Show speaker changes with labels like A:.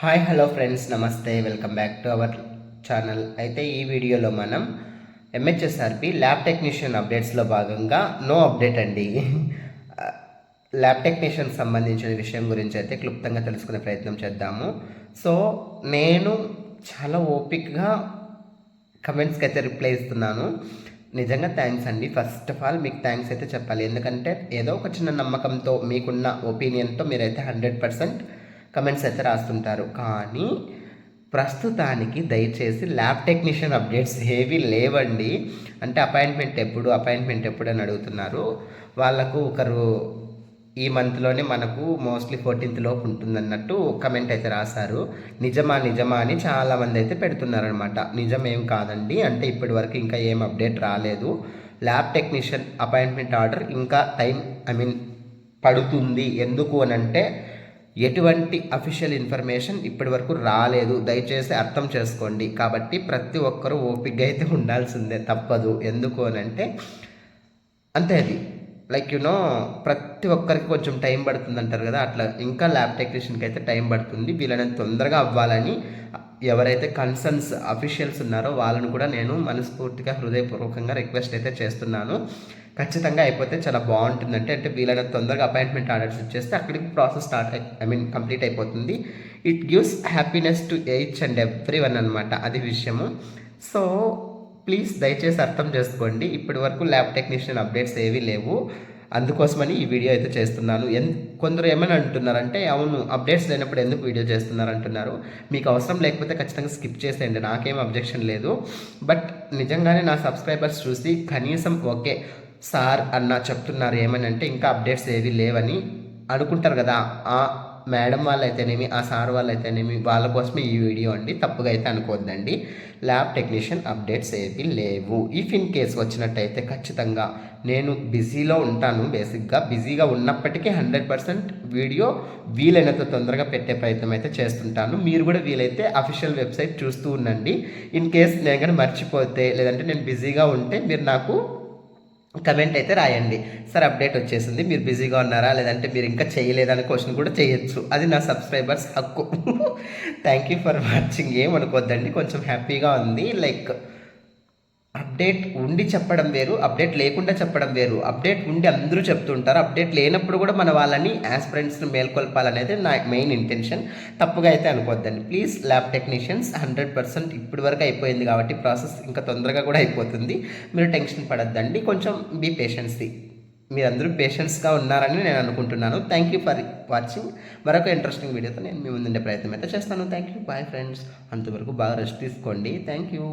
A: Hi hello friends, నమస్తే, welcome back to our channel. అయితే ఈ వీడియోలో మనం ఎంహెచ్ఎస్ఆర్పి ల్యాబ్ టెక్నీషియన్ అప్డేట్స్లో భాగంగా నో అప్డేట్ అండి. ల్యాబ్ టెక్నీషియన్ సంబంధించిన విషయం గురించి అయితే క్లుప్తంగా తెలుసుకునే ప్రయత్నం చేద్దాము. సో నేను చాలా ఓపిక్గా కమెంట్స్కి అయితే రిప్లై ఇస్తున్నాను. నిజంగా థ్యాంక్స్ అండి. ఫస్ట్ ఆఫ్ ఆల్ మీకు థ్యాంక్స్ అయితే చెప్పాలి. ఎందుకంటే ఏదో ఒక చిన్న నమ్మకంతో, మీకున్న ఒపీనియన్తో మీరైతే 100% కమెంట్స్ అయితే రాస్తుంటారు. కానీ ప్రస్తుతానికి దయచేసి ల్యాబ్ టెక్నీషియన్ అప్డేట్స్ ఏవి లేవండి. అంటే అపాయింట్మెంట్ ఎప్పుడు అని అడుగుతున్నారు. వాళ్ళకు ఒకరు ఈ మంత్లోనే మనకు మోస్ట్లీ 14th లోపు ఉంటుందన్నట్టు కమెంట్ అయితే రాశారు. నిజమా అని చాలామంది అయితే పెడుతున్నారనమాట. నిజమేం కాదండి, అంటే ఇప్పటి వరకు ఇంకా ఏం అప్డేట్ రాలేదు. ల్యాబ్ టెక్నీషియన్ అపాయింట్మెంట్ ఆర్డర్ ఇంకా పడుతుంది. ఎందుకు అని అంటే ఎటువంటి అఫీషియల్ ఇన్ఫర్మేషన్ ఇప్పటి వరకు రాలేదు. దయచేసి అర్థం చేసుకోండి. కాబట్టి ప్రతి ఒక్కరూ ఓపికగా అయితే ఉండాల్సిందే, తప్పదు. ఎందుకు అని అంటే అంతే, అది ప్రతి ఒక్కరికి కొంచెం టైం పడుతుంది అంటారు కదా, అట్లా ఇంకా ల్యాబ్ టెక్నీషియన్కి అయితే టైం పడుతుంది. వీళ్ళని తొందరగా అవ్వాలని ఎవరైతే కన్సర్న్స్ అఫీషియల్స్ ఉన్నారో వాళ్ళని కూడా నేను మనస్ఫూర్తిగా హృదయపూర్వకంగా రిక్వెస్ట్ అయితే చేస్తున్నాను. ఖచ్చితంగా అయిపోతే చాలా బాగుంటుందంటే, అంటే వీళ్ళని తొందరగా అపాయింట్మెంట్ ఆర్డర్స్ ఇచ్చేస్తే అక్కడికి ప్రాసెస్ కంప్లీట్ అయిపోతుంది. It gives happiness to each and every one అనమాట, అది విషయము. సో ప్లీజ్ దయచేసి అర్థం చేసుకోండి. ఇప్పటి వరకు ల్యాబ్ టెక్నీషియన్ అప్డేట్స్ ఏవీ లేవు. అందుకోసమని ఈ వీడియో అయితే చేస్తున్నాను. కొందరు ఏమైనా అంటున్నారంటే, అవును అప్డేట్స్ లేనప్పుడు ఎందుకు వీడియో చేస్తున్నారు అంటున్నారు. మీకు అవసరం లేకపోతే ఖచ్చితంగా స్కిప్ చేసేయండి, నాకేం అబ్జెక్షన్ లేదు. బట్ నిజంగానే నా సబ్స్క్రైబర్స్ చూసి కనీసం ఓకే సార్ అన్న చెప్తున్నారు ఏమని అంటే, ఇంకా అప్డేట్స్ ఏవి లేవని అనుకుంటారు కదా, ఆ మేడం వాళ్ళైతేనేమి, ఆ సార్ వాళ్ళైతేనేమి, వాళ్ళ కోసమే ఈ వీడియో అండి. తప్పుగా అయితే అనుకోవద్దండి. ల్యాబ్ టెక్నీషియన్ అప్డేట్స్ ఏవి లేవు. ఇఫ్ ఇన్ కేస్ వచ్చినట్టయితే ఖచ్చితంగా నేను బిజీలో ఉంటాను. బేసిక్గా బిజీగా ఉన్నప్పటికీ 100% వీడియో వీలైనంత తొందరగా పెట్టే ప్రయత్నం అయితే చేస్తుంటాను. మీరు కూడా వీలైతే అఫీషియల్ వెబ్సైట్ చూస్తూ ఉండండి. ఇన్ కేస్ నేను కానీ మర్చిపోతే, లేదంటే నేను బిజీగా ఉంటే మీరు నాకు కమెంట్ అయితే రాయండి. సార్ అప్డేట్ వచ్చేసింది, మీరు బిజీగా ఉన్నారా, లేదంటే మీరు ఇంకా చేయలేదని క్వశ్చన్ కూడా చేయొచ్చు. అది నా సబ్స్క్రైబర్స్ హక్కు. Thank you for watching. ఏమనుకోద్దండి, కొంచెం హ్యాపీగా ఉంది. అప్డేట్ ఉండి చెప్పడం వేరు, అప్డేట్ లేకుండా చెప్పడం వేరు. అప్డేట్ ఉండి అందరూ చెప్తుంటారు, అప్డేట్ లేనప్పుడు కూడా మన వాళ్ళని యాస్పిరెంట్స్ని మేల్కొల్పాలనేది నా మెయిన్ ఇంటెన్షన్. తప్పుగా అయితే అనుకోద్దండి ప్లీజ్. ల్యాబ్ టెక్నీషియన్స్ 100% ఇప్పటి వరకు అయిపోయింది కాబట్టి ప్రాసెస్ ఇంకా తొందరగా కూడా అయిపోతుంది. మీరు టెన్షన్ పడద్దండి, కొంచెం బీ పేషెన్సీ. మీరందరూ పేషెన్స్గా ఉన్నారని నేను అనుకుంటున్నాను. Thank you for watching. మరొక ఇంట్రెస్టింగ్ వీడియోతో నేను మీ ముందుండే ప్రయత్నం అయితే చేస్తాను. Thank you, bye friends. అంతవరకు బాగా రెస్ట్ తీసుకోండి. Thank you.